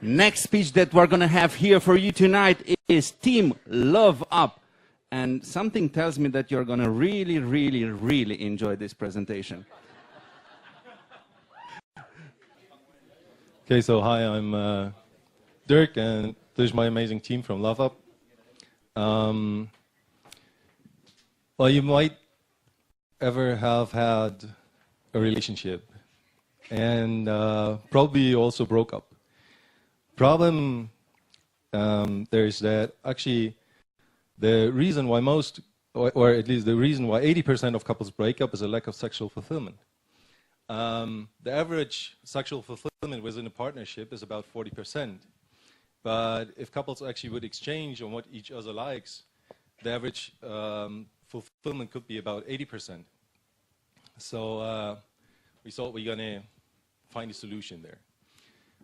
Next speech that we're going to have here for you tonight is Team LoveUP. And something tells me that you're going to really, really, really enjoy this presentation. Okay, so hi, I'm Dirk, and this is my amazing team from LoveUP. Well, you might ever have had a relationship and probably also broke up. Problem there is that actually the reason why most, or at least the reason why 80% of couples break up is a lack of sexual fulfillment. The average sexual fulfillment within a partnership is about 40%. But if couples actually would exchange on what each other likes, the average fulfillment could be about 80%. So we thought we're going to find a solution there.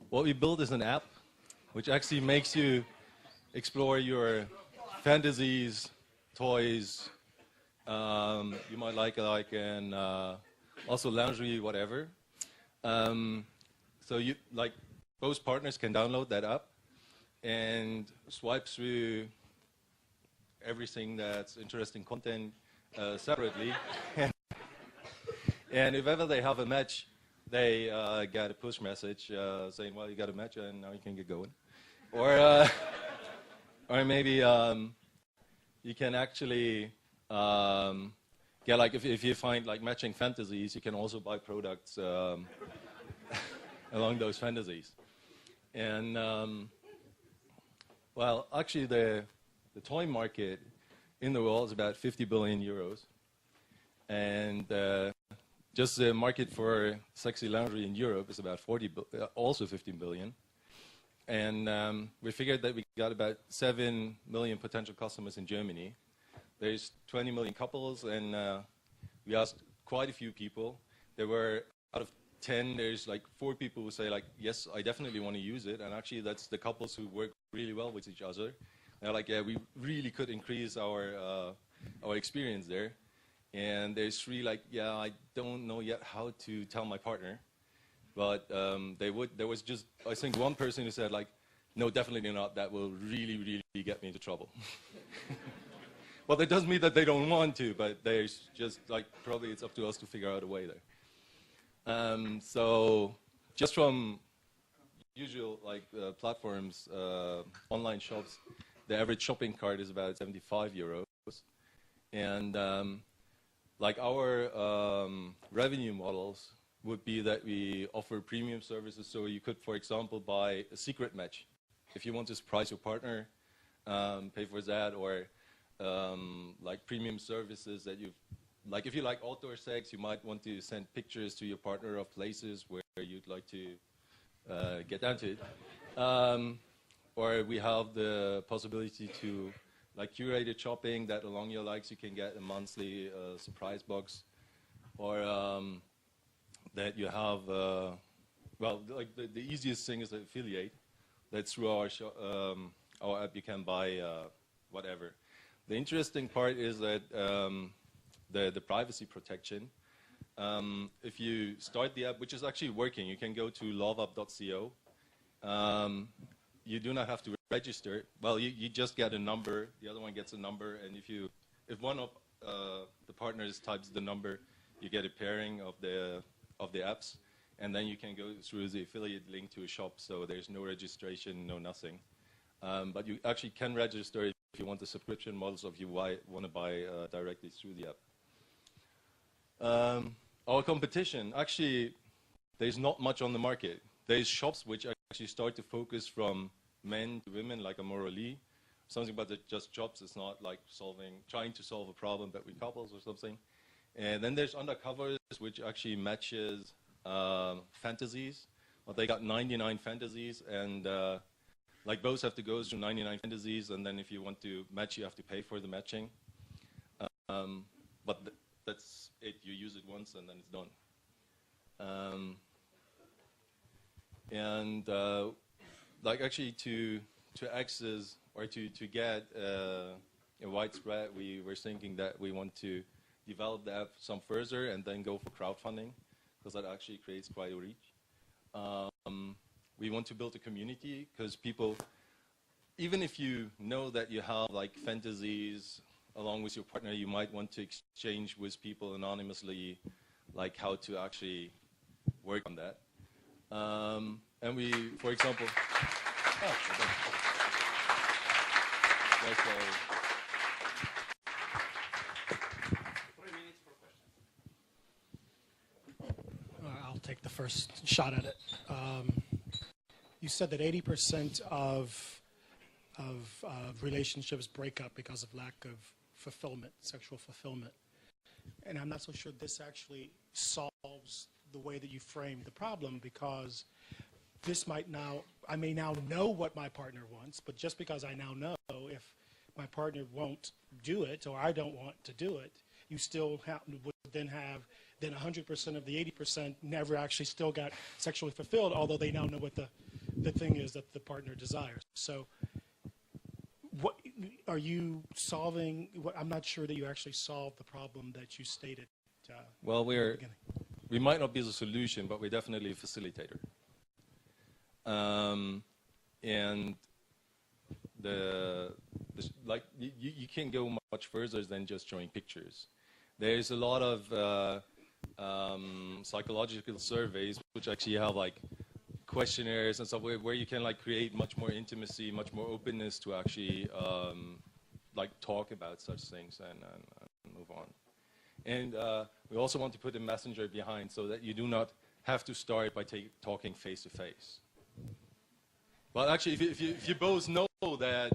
What we built is an app which actually makes you explore your fantasies, toys, you might like and also lingerie, whatever. So you both partners can download that app and swipe through everything that's interesting content separately. And if ever they have a match, they get a push message saying, well, you got a match and now you can get going. Or maybe you can actually get, like, if you find like matching fantasies, you can also buy products along those fantasies. And well, actually the toy market in the world is about 50 billion euros. And just the market for sexy lingerie in Europe is about also 15 billion. And we figured that we got about 7 million potential customers in Germany. There's 20 million couples, and we asked quite a few people. There were, out of 10, there's like 4 people who say, like, yes, I definitely want to use it. And actually, that's the couples who work really well with each other. They're like, yeah, we really could increase our experience there. And there's 3 like, yeah, I don't know yet how to tell my partner. But there was just, I think, one person who said, like, no, definitely not. That will really, really get me into trouble. Well, that doesn't mean that they don't want to, but there's just, like, probably it's up to us to figure out a way there. So just from usual, like, platforms, online shops, the average shopping cart is about 75 euros. And like our revenue models would be that we offer premium services. So you could, for example, buy a secret match. If you want to surprise your partner, pay for that, or like premium services that you, like if you like outdoor sex, you might want to send pictures to your partner of places where you'd like to get down to it. Or we have the possibility to, like, curated shopping that along your likes you can get a monthly surprise box. Or that you have, well, like the easiest thing is the affiliate. That's through our app you can buy whatever. The interesting part is that the privacy protection. If you start the app, which is actually working, you can go to loveup.co. You do not have to register. Well, you just get a number. The other one gets a number, and if one of the partners types the number, you get a pairing of the apps, and then you can go through the affiliate link to a shop. So there's no registration, no nothing. But you actually can register if you want the subscription models, or if you want to buy directly through the app. Our competition, actually, there's not much on the market. There's shops which actually start to focus from men to women, like a Morally. Something about just shops. It's not like trying to solve a problem between couples or something. And then there's Undercovers, which actually matches fantasies. Well, they got 99 fantasies, and like both have to go through 99 fantasies, and then if you want to match, you have to pay for the matching. But that's it. You use it once, and then it's done. Like actually to access or to get a widespread, we were thinking that we want to develop the app some further and then go for crowdfunding, because that actually creates quite a reach. we want to build a community, because people, even if you know that you have like fantasies along with your partner, you might want to exchange with people anonymously, like how to actually work on that. And we, for example, I'll take the first shot at it. You said that 80% of relationships break up because of lack of fulfillment, sexual fulfillment. And I'm not so sure this actually solves the way that you framed the problem, because this might now, I may now know what my partner wants, but just because I now know, if my partner won't do it or I don't want to do it, you still would then have 100% of the 80% never actually still got sexually fulfilled, although they now know what the thing is that the partner desires. So what are you solving? I'm not sure that you actually solved the problem that you stated. Well, we might not be the solution, but we're definitely a facilitator. And like you can't go much further than just showing pictures. There's a lot of psychological surveys which actually have like questionnaires and stuff where you can like create much more intimacy, much more openness to actually like talk about such things and move on. And we also want to put a messenger behind so that you do not have to start by talking face to face. But actually, if you both know that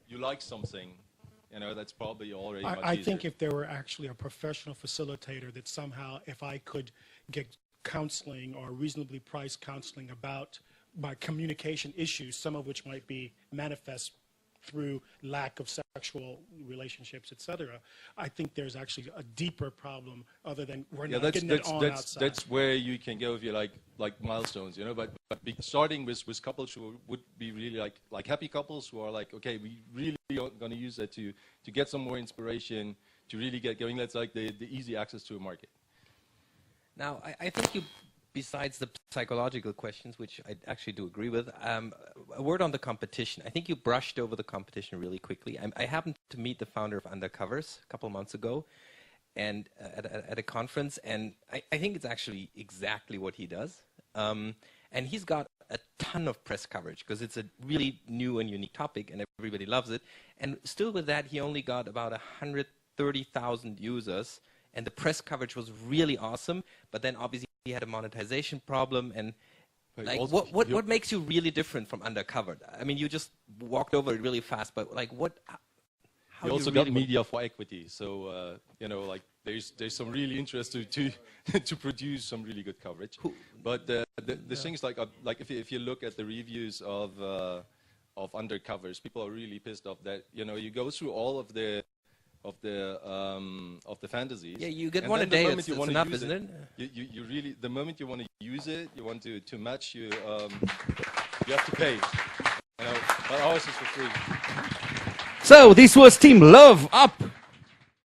you like something, you know, that's probably already much easier. I think if there were actually a professional facilitator that somehow, if I could get counseling or reasonably priced counseling about my communication issues, some of which might be manifest through lack of sexual relationships, etc., I think there's actually a deeper problem other than we're not getting it on outside. That's where you can go if you like milestones, you know. But starting with couples who would be really like happy couples who are like, okay, we really are going to use that to get some more inspiration, to really get going. That's like the easy access to a market. Now, I think you, besides the psychological questions, which I actually do agree with, a word on the competition. I think you brushed over the competition really quickly. I happened to meet the founder of Undercovers a couple months ago and at a conference, and I think it's actually exactly what he does. And he's got a ton of press coverage because it's a really new and unique topic and everybody loves it. And still with that, he only got about 130,000 users. And the press coverage was really awesome, but then obviously he had a monetization problem. And like, what makes you really different from Undercover? I mean, you just walked over it really fast, but like, how you also got media for equity, so you know, like there's some really interest to produce some really good coverage. But the things like if you look at the reviews of Undercovers, people are really pissed off that, you know, you go through all of the fantasies. Yeah, you get one a day. It's enough, isn't it? You really, the moment you want to use it, you want to match, you have to pay. You know, but ours is for free. So this was Team LoveUP.